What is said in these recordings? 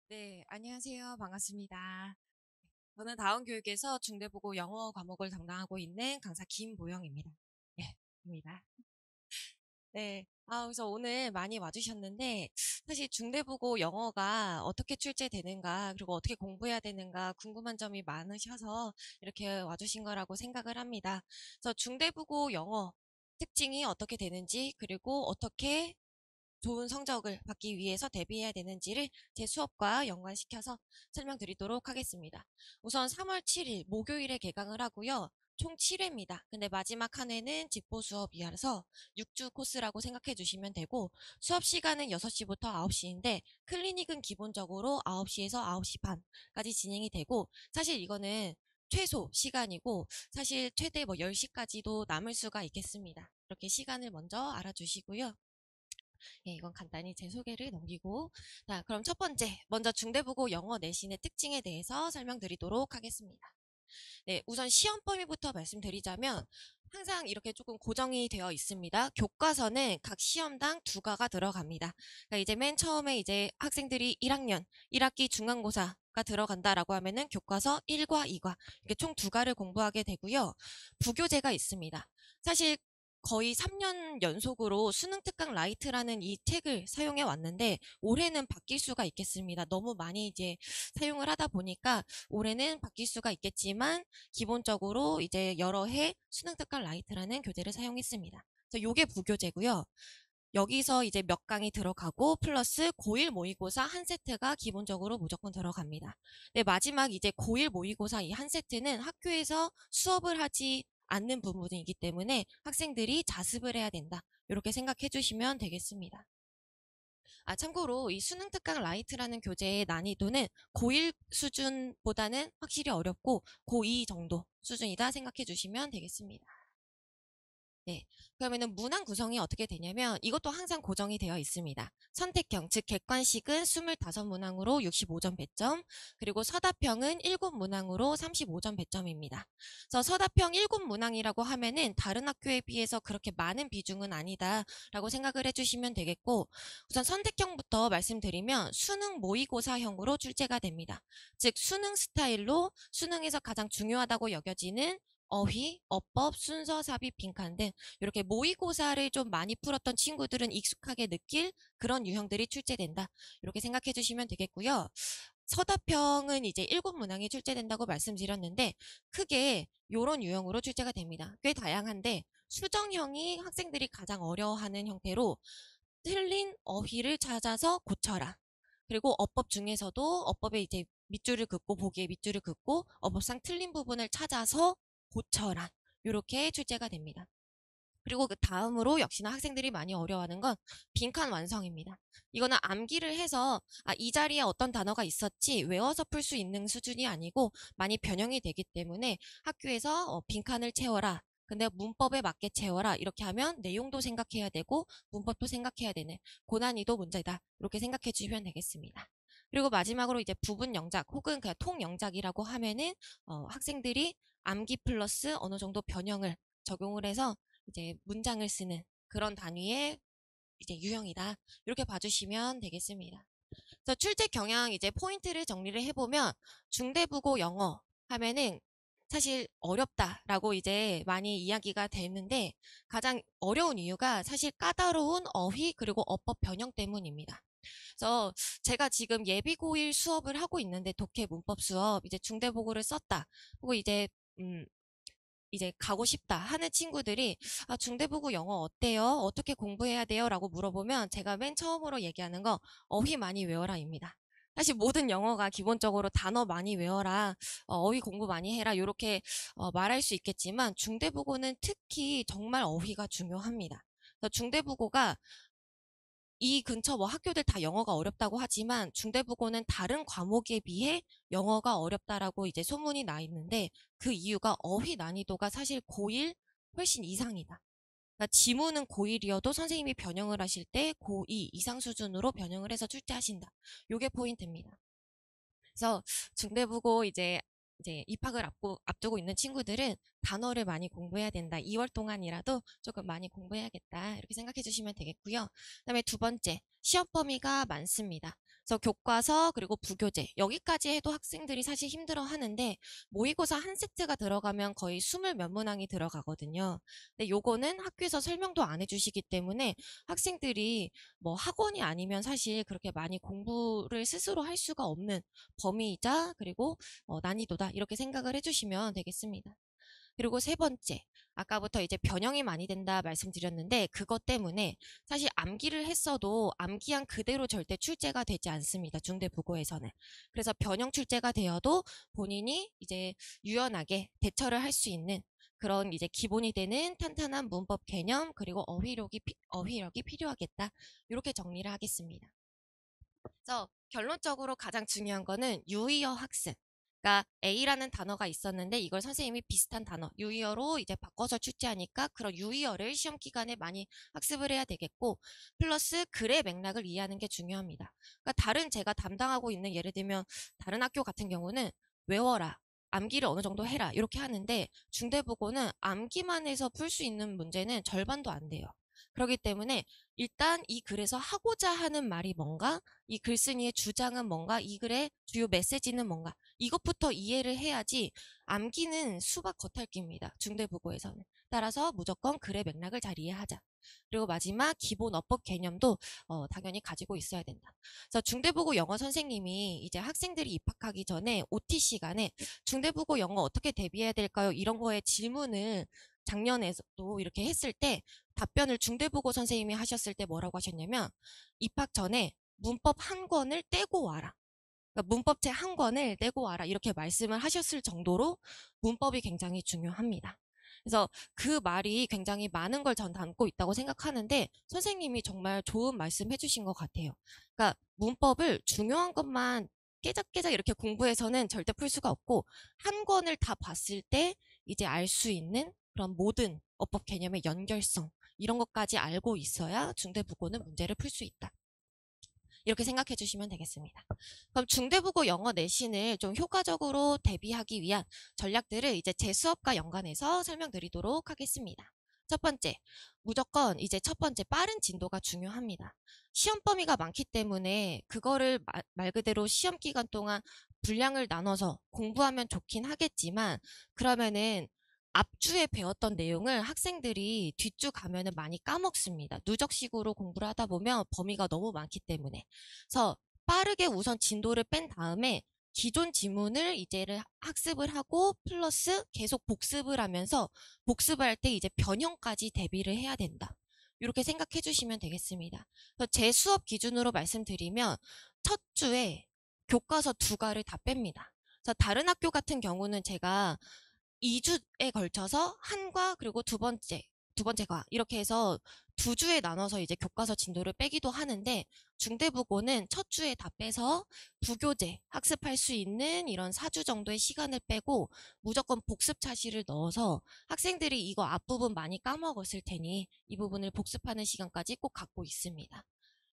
네, 안녕하세요. 반갑습니다. 저는 다운교육에서 중대보고 영어 과목을 담당하고 있는 강사 김보영입니다. 네, 입니다. 네, 그래서 오늘 많이 와주셨는데, 사실 중대보고 영어가 어떻게 출제되는가, 그리고 어떻게 공부해야 되는가 궁금한 점이 많으셔서 이렇게 와주신 거라고 생각을 합니다. 그래서 중대보고 영어 특징이 어떻게 되는지, 그리고 어떻게 좋은 성적을 받기 위해서 대비해야 되는지를 제 수업과 연관시켜서 설명드리도록 하겠습니다. 우선 3월 7일 목요일에 개강을 하고요. 총 7회입니다. 근데 마지막 한 회는 집보 수업이라서 6주 코스라고 생각해 주시면 되고, 수업 시간은 6시부터 9시인데 클리닉은 기본적으로 9시에서 9시 반까지 진행이 되고, 사실 이거는 최소 시간이고 사실 최대 10시까지도 남을 수가 있겠습니다. 이렇게 시간을 먼저 알아주시고요. 예, 이건 간단히 제 소개를 넘기고, 자, 그럼 첫 번째, 먼저 중대국어 영어 내신의 특징에 대해서 설명드리도록 하겠습니다. 네, 우선 시험 범위부터 말씀드리자면 항상 이렇게 조금 고정이 되어 있습니다. 교과서는 각 시험당 2과가 들어갑니다. 그러니까 이제 맨 처음에 이제 학생들이 1학년, 1학기 중간고사가 들어간다라고 하면은 교과서 1과 2과 이렇게 총 2과를 공부하게 되고요. 부교재가 있습니다. 사실 거의 3년 연속으로 수능 특강 라이트라는 이 책을 사용해 왔는데 올해는 바뀔 수가 있겠습니다. 너무 많이 이제 사용을 하다 보니까 올해는 바뀔 수가 있겠지만 기본적으로 이제 여러 해 수능 특강 라이트라는 교재를 사용했습니다. 그래서 요게 부교재고요. 여기서 이제 몇 강이 들어가고 플러스 고1 모의고사 한 세트가 기본적으로 무조건 들어갑니다. 네, 마지막 이제 고1 모의고사 이 한 세트는 학교에서 수업을 하지 않는 부분이기 때문에 학생들이 자습을 해야 된다. 이렇게 생각해 주시면 되겠습니다. 참고로 이 수능 특강 라이트라는 교재의 난이도는 고1 수준보다는 확실히 어렵고 고2 정도 수준이다 생각해 주시면 되겠습니다. 네. 그러면은 문항 구성이 어떻게 되냐면 이것도 항상 고정이 되어 있습니다. 선택형, 즉 객관식은 25문항으로 65점 배점, 그리고 서답형은 7문항으로 35점 배점입니다. 그래서 서답형 7문항이라고 하면은 다른 학교에 비해서 그렇게 많은 비중은 아니다라고 생각을 해주시면 되겠고, 우선 선택형부터 말씀드리면 수능 모의고사형으로 출제가 됩니다. 즉 수능 스타일로 수능에서 가장 중요하다고 여겨지는 어휘, 어법, 순서, 삽입, 빈칸 등 이렇게 모의고사를 좀 많이 풀었던 친구들은 익숙하게 느낄 그런 유형들이 출제된다. 이렇게 생각해 주시면 되겠고요. 서답형은 이제 7문항이 출제된다고 말씀드렸는데 크게 이런 유형으로 출제가 됩니다. 꽤 다양한데 수정형이 학생들이 가장 어려워하는 형태로 틀린 어휘를 찾아서 고쳐라. 그리고 어법 중에서도 어법에 이제 밑줄을 긋고 보기에 밑줄을 긋고 어법상 틀린 부분을 찾아서 고쳐라. 이렇게 출제가 됩니다. 그리고 그 다음으로 역시나 학생들이 많이 어려워하는 건 빈칸 완성입니다. 이거는 암기를 해서 이 자리에 어떤 단어가 있었지 외워서 풀 수 있는 수준이 아니고 많이 변형이 되기 때문에 학교에서 빈칸을 채워라. 근데 문법에 맞게 채워라. 이렇게 하면 내용도 생각해야 되고 문법도 생각해야 되는 고난이도 문제다. 이렇게 생각해 주시면 되겠습니다. 그리고 마지막으로 이제 부분 영작 혹은 그냥 통 영작이라고 하면은 학생들이 암기 플러스 어느 정도 변형을 적용을 해서 이제 문장을 쓰는 그런 단위의 이제 유형이다. 이렇게 봐주시면 되겠습니다. 그래서 출제 경향 이제 포인트를 정리를 해보면 중대국어 영어 하면은 사실 어렵다라고 이제 많이 이야기가 되는데 가장 어려운 이유가 사실 까다로운 어휘 그리고 어법 변형 때문입니다. 그래서 제가 지금 예비고1 수업을 하고 있는데 독해 문법 수업 이제 중대국어를 썼다. 그리고 이제 가고 싶다 하는 친구들이 중대부고 영어 어때요? 어떻게 공부해야 돼요? 라고 물어보면 제가 맨 처음으로 얘기하는 거 어휘 많이 외워라입니다. 사실 모든 영어가 기본적으로 단어 많이 외워라, 어휘 공부 많이 해라 이렇게 말할 수 있겠지만 중대부고는 특히 정말 어휘가 중요합니다. 그래서 중대부고가 이 근처 뭐 학교들 다 영어가 어렵다고 하지만 중대부고는 다른 과목에 비해 영어가 어렵다라고 이제 소문이 나 있는데 그 이유가 어휘 난이도가 사실 고1 훨씬 이상이다. 그러니까 지문은 고1이어도 선생님이 변형을 하실 때 고2 이상 수준으로 변형을 해서 출제하신다. 요게 포인트입니다. 그래서 중대부고 이제 입학을 앞두고 있는 친구들은 단어를 많이 공부해야 된다. 2월 동안이라도 조금 많이 공부해야겠다. 이렇게 생각해 주시면 되겠고요. 그다음에 두 번째, 시험 범위가 많습니다. 그래서 교과서 그리고 부교재 여기까지 해도 학생들이 사실 힘들어 하는데 모의고사 한 세트가 들어가면 거의 20 몇 문항이 들어가거든요. 근데 요거는 학교에서 설명도 안 해주시기 때문에 학생들이 뭐 학원이 아니면 사실 그렇게 많이 공부를 스스로 할 수가 없는 범위이자 그리고 난이도다 이렇게 생각을 해주시면 되겠습니다. 그리고 세 번째, 아까부터 이제 변형이 많이 된다 말씀드렸는데 그것 때문에 사실 암기를 했어도 암기한 그대로 절대 출제가 되지 않습니다. 중대부고에서는. 그래서 변형 출제가 되어도 본인이 이제 유연하게 대처를 할 수 있는 그런 이제 기본이 되는 탄탄한 문법 개념 그리고 어휘력이 필요하겠다. 이렇게 정리를 하겠습니다. 그래서 결론적으로 가장 중요한 거는 유의어 학습. 그러니까 A라는 단어가 있었는데 이걸 선생님이 비슷한 단어, 유의어로 이제 바꿔서 출제하니까 그런 유의어를 시험 기간에 많이 학습을 해야 되겠고 플러스 글의 맥락을 이해하는 게 중요합니다. 그러니까 다른 제가 담당하고 있는 예를 들면 다른 학교 같은 경우는 외워라. 암기를 어느 정도 해라 이렇게 하는데 중대부고는 암기만 해서 풀 수 있는 문제는 절반도 안 돼요. 그렇기 때문에 일단 이 글에서 하고자 하는 말이 뭔가 이 글쓴이의 주장은 뭔가 이 글의 주요 메시지는 뭔가 이것부터 이해를 해야지 암기는 수박 겉핥기입니다. 중대부고에서는. 따라서 무조건 글의 맥락을 잘 이해하자. 그리고 마지막 기본 어법 개념도 당연히 가지고 있어야 된다. 그래서 중대부고 영어 선생님이 이제 학생들이 입학하기 전에 OT 시간에 중대부고 영어 어떻게 대비해야 될까요? 이런 거에 질문을 작년에도 이렇게 했을 때 답변을 중대부고 선생님이 하셨을 때 뭐라고 하셨냐면 입학 전에 문법 한 권을 떼고 와라. 그러니까 문법책 한 권을 떼고 와라. 이렇게 말씀을 하셨을 정도로 문법이 굉장히 중요합니다. 그래서 그 말이 굉장히 많은 걸 전 담고 있다고 생각하는데 선생님이 정말 좋은 말씀 해주신 것 같아요. 그러니까 문법을 중요한 것만 깨작깨작 이렇게 공부해서는 절대 풀 수가 없고 한 권을 다 봤을 때 이제 알 수 있는 그런 모든 어법 개념의 연결성 이런 것까지 알고 있어야 중대부고는 문제를 풀 수 있다. 이렇게 생각해 주시면 되겠습니다. 그럼 중대부고 영어 내신을 좀 효과적으로 대비하기 위한 전략들을 이제 제 수업과 연관해서 설명드리도록 하겠습니다. 첫 번째, 무조건 이제 첫 번째 빠른 진도가 중요합니다. 시험 범위가 많기 때문에 그거를 말 그대로 시험 기간 동안 분량을 나눠서 공부하면 좋긴 하겠지만 그러면은 앞주에 배웠던 내용을 학생들이 뒷주 가면은 많이 까먹습니다. 누적식으로 공부를 하다 보면 범위가 너무 많기 때문에. 그래서 빠르게 우선 진도를 뺀 다음에 기존 지문을 이제를 학습을 하고 플러스 계속 복습을 하면서 복습할 때 이제 변형까지 대비를 해야 된다. 이렇게 생각해 주시면 되겠습니다. 그래서 제 수업 기준으로 말씀드리면 첫 주에 교과서 2과를 다 뺍니다. 그래서 다른 학교 같은 경우는 제가 2주에 걸쳐서 한 과 그리고 두 번째 과 이렇게 해서 2주에 나눠서 이제 교과서 진도를 빼기도 하는데 중대부고는 첫 주에 다 빼서 부교재 학습할 수 있는 이런 4주 정도의 시간을 빼고 무조건 복습 차시를 넣어서 학생들이 이거 앞부분 많이 까먹었을 테니 이 부분을 복습하는 시간까지 꼭 갖고 있습니다.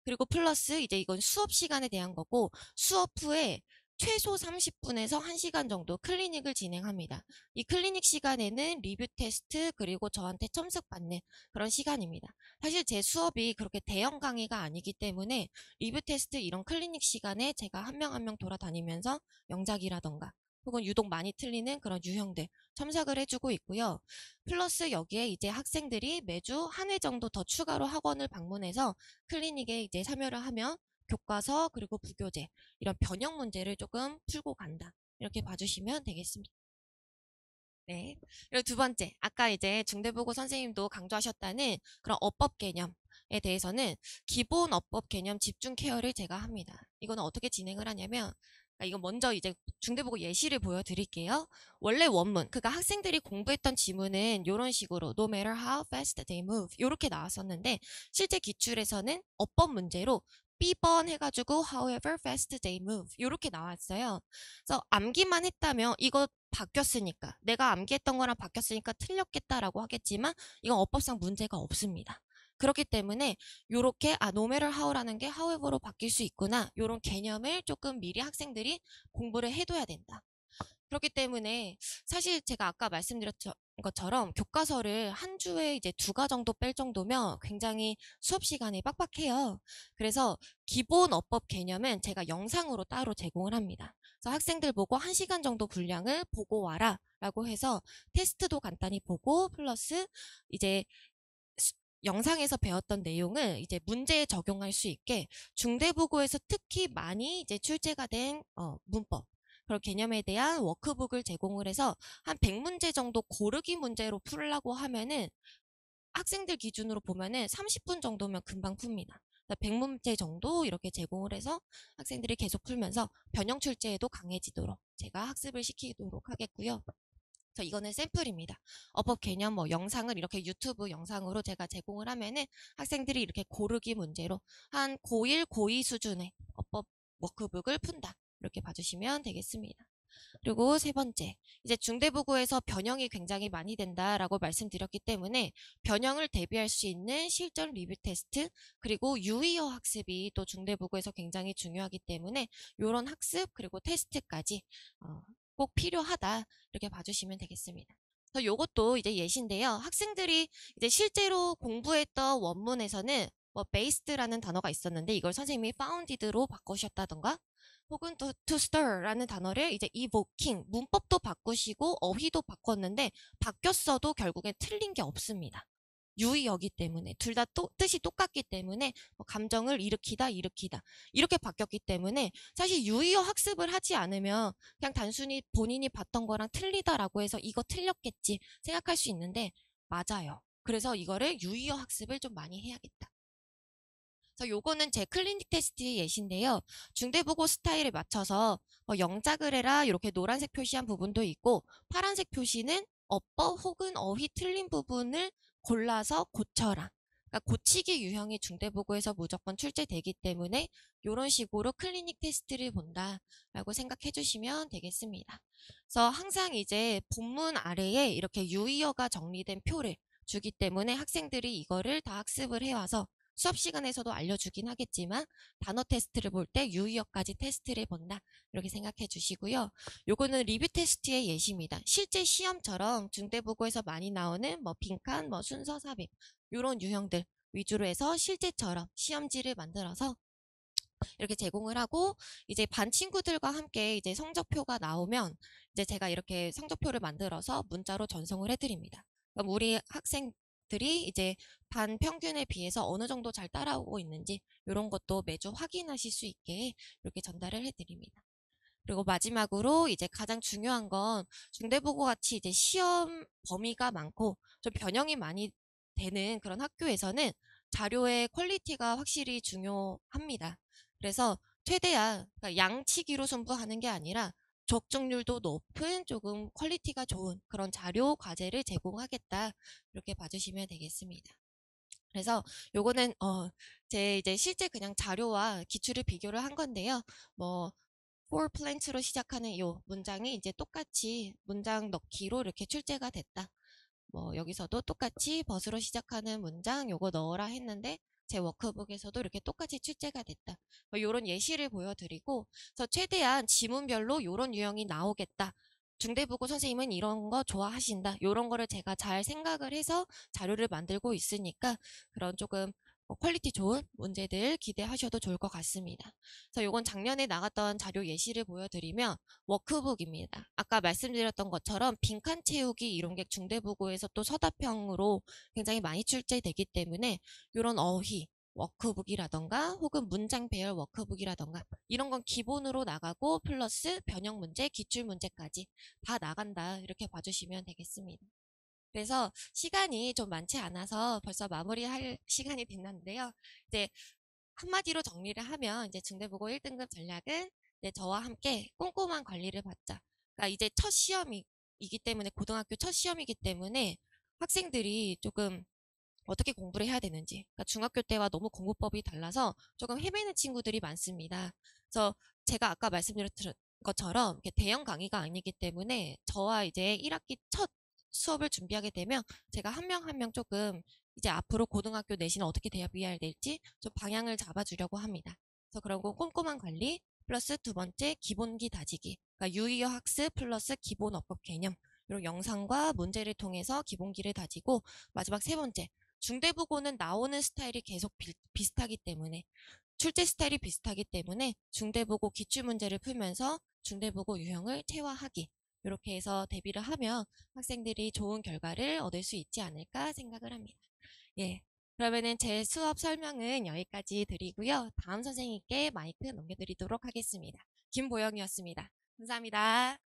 그리고 플러스 이제 이건 수업 시간에 대한 거고 수업 후에 최소 30분에서 1시간 정도 클리닉을 진행합니다. 이 클리닉 시간에는 리뷰 테스트 그리고 저한테 첨삭받는 그런 시간입니다. 사실 제 수업이 그렇게 대형 강의가 아니기 때문에 리뷰 테스트 이런 클리닉 시간에 제가 한 명 한 명 돌아다니면서 영작이라던가 혹은 유독 많이 틀리는 그런 유형들 첨삭을 해주고 있고요. 플러스 여기에 이제 학생들이 매주 한 회 정도 더 추가로 학원을 방문해서 클리닉에 이제 참여를 하면 교과서 그리고 부교재 이런 변형 문제를 조금 풀고 간다. 이렇게 봐주시면 되겠습니다. 네. 그리고 두 번째, 아까 이제 중대부고 선생님도 강조하셨다는 그런 어법 개념에 대해서는 기본 어법 개념 집중 케어를 제가 합니다. 이거는 어떻게 진행을 하냐면, 그러니까 이거 먼저 이제 중대부고 예시를 보여드릴게요. 원래 원문, 그러니까 학생들이 공부했던 지문은 이런 식으로 no matter how fast they move 이렇게 나왔었는데 실제 기출에서는 어법 문제로 B번 해가지고 however fast they move 이렇게 나왔어요. 그래서 암기만 했다면 이거 바뀌었으니까 내가 암기했던 거랑 바뀌었으니까 틀렸겠다라고 하겠지만 이건 어법상 문제가 없습니다. 그렇기 때문에 요렇게 no matter how라는 게 however로 바뀔 수 있구나 요런 개념을 조금 미리 학생들이 공부를 해둬야 된다. 그렇기 때문에 사실 제가 아까 말씀드렸던 것처럼 교과서를 한 주에 이제 2가 정도 뺄 정도면 굉장히 수업 시간이 빡빡해요. 그래서 기본 어법 개념은 제가 영상으로 따로 제공을 합니다. 그래서 학생들 보고 1시간 정도 분량을 보고 와라 라고 해서 테스트도 간단히 보고 플러스 이제 영상에서 배웠던 내용을 이제 문제에 적용할 수 있게 중대부고에서 특히 많이 이제 출제가 된 문법 그런 개념에 대한 워크북을 제공을 해서 한 100문제 정도 고르기 문제로 풀려고 하면은 학생들 기준으로 보면은 30분 정도면 금방 풉니다. 100문제 정도 이렇게 제공을 해서 학생들이 계속 풀면서 변형 출제에도 강해지도록 제가 학습을 시키도록 하겠고요. 그래서 이거는 샘플입니다. 어법 개념 영상을 이렇게 유튜브 영상으로 제가 제공을 하면은 학생들이 이렇게 고르기 문제로 한 고1, 고2 수준의 어법 워크북을 푼다. 이렇게 봐주시면 되겠습니다. 그리고 세 번째, 이제 중대부고에서 변형이 굉장히 많이 된다라고 말씀드렸기 때문에 변형을 대비할 수 있는 실전 리뷰 테스트 그리고 유의어 학습이 또 중대부고에서 굉장히 중요하기 때문에 이런 학습 그리고 테스트까지 꼭 필요하다 이렇게 봐주시면 되겠습니다. 그래서 요것도 이제 예시인데요. 학생들이 이제 실제로 공부했던 원문에서는 based라는 단어가 있었는데 이걸 선생님이 founded로 바꾸셨다던가 혹은 to stir라는 단어를 이제 evoking 문법도 바꾸시고 어휘도 바꿨는데 바뀌었어도 결국엔 틀린 게 없습니다. 유의어기 때문에 둘 다 뜻이 똑같기 때문에 감정을 일으키다 이렇게 바뀌었기 때문에 사실 유의어 학습을 하지 않으면 그냥 단순히 본인이 봤던 거랑 틀리다라고 해서 이거 틀렸겠지 생각할 수 있는데 맞아요. 그래서 이거를 유의어 학습을 좀 많이 해야겠다. 그래서 요거는 제 클리닉 테스트 예시인데요. 중대부고 스타일에 맞춰서 영작을 해라 이렇게 노란색 표시한 부분도 있고 파란색 표시는 어법 혹은 어휘 틀린 부분을 골라서 고쳐라. 그러니까 고치기 유형의 중대부고에서 무조건 출제되기 때문에 이런 식으로 클리닉 테스트를 본다라고 생각해 주시면 되겠습니다. 그래서 항상 이제 본문 아래에 이렇게 유의어가 정리된 표를 주기 때문에 학생들이 이거를 다 학습을 해와서 수업 시간에서도 알려주긴 하겠지만 단어 테스트를 볼 때 유의어까지 테스트를 본다 이렇게 생각해 주시고요. 요거는 리뷰 테스트의 예시입니다. 실제 시험처럼 중대부고에서 많이 나오는 빈칸, 순서 삽입 이런 유형들 위주로 해서 실제처럼 시험지를 만들어서 이렇게 제공을 하고 이제 반 친구들과 함께 이제 성적표가 나오면 이제 제가 이렇게 성적표를 만들어서 문자로 전송을 해드립니다. 그럼 우리 학생들이 이제 반 평균에 비해서 어느 정도 잘 따라오고 있는지 이런 것도 매주 확인하실 수 있게 이렇게 전달을 해드립니다. 그리고 마지막으로 이제 가장 중요한 건 중대부고 같이 이제 시험 범위가 많고 좀 변형이 많이 되는 그런 학교에서는 자료의 퀄리티가 확실히 중요합니다. 그래서 최대한 그러니까 양치기로 승부하는 게 아니라 적중률도 높은 조금 퀄리티가 좋은 그런 자료 과제를 제공하겠다 이렇게 봐주시면 되겠습니다. 그래서 요거는 제 이제 실제 그냥 자료와 기출을 비교를 한 건데요. for plant로 시작하는 이 문장이 이제 똑같이 문장 넣기로 이렇게 출제가 됐다. 여기서도 똑같이 벗으로 시작하는 문장 요거 넣어라 했는데 제 워크북에서도 이렇게 똑같이 출제가 됐다. 요런 예시를 보여드리고 그래서 최대한 지문별로 요런 유형이 나오겠다. 중대부고 선생님은 이런 거 좋아하신다. 요런 거를 제가 잘 생각을 해서 자료를 만들고 있으니까 그런 조금 퀄리티 좋은 문제들 기대하셔도 좋을 것 같습니다. 그래서 요건 작년에 나갔던 자료 예시를 보여드리면 워크북입니다. 아까 말씀드렸던 것처럼 빈칸 채우기 이론객 중대부고에서 또 서답형으로 굉장히 많이 출제되기 때문에 이런 어휘 워크북이라던가 혹은 문장 배열 워크북이라던가 이런 건 기본으로 나가고 플러스 변형 문제, 기출 문제까지 다 나간다 이렇게 봐주시면 되겠습니다. 그래서 시간이 좀 많지 않아서 벌써 마무리할 시간이 됐는데요. 이제 한마디로 정리를 하면 이제 중대부고 1등급 전략은 이제 저와 함께 꼼꼼한 관리를 받자. 그러니까 이제 첫 시험이기 때문에 고등학교 첫 시험이기 때문에 학생들이 조금 어떻게 공부를 해야 되는지. 그러니까 중학교 때와 너무 공부법이 달라서 조금 헤매는 친구들이 많습니다. 그래서 제가 아까 말씀드렸던 것처럼 이렇게 대형 강의가 아니기 때문에 저와 이제 1학기 첫 수업을 준비하게 되면 제가 한 명 한 명 조금 이제 앞으로 고등학교 내신을 어떻게 대비해야 될지 좀 방향을 잡아주려고 합니다. 그래서 그런 거 꼼꼼한 관리 플러스 두 번째 기본기 다지기. 그러니까 유의어 학습 플러스 기본 어법 개념. 이런 영상과 문제를 통해서 기본기를 다지고 마지막 세 번째 중대부고는 나오는 스타일이 계속 비슷하기 때문에 출제 스타일이 비슷하기 때문에 중대부고 기출문제를 풀면서 중대부고 유형을 체화하기 이렇게 해서 대비를 하면 학생들이 좋은 결과를 얻을 수 있지 않을까 생각을 합니다. 예, 그러면은 제 수업 설명은 여기까지 드리고요. 다음 선생님께 마이크 넘겨드리도록 하겠습니다. 김보영이었습니다. 감사합니다.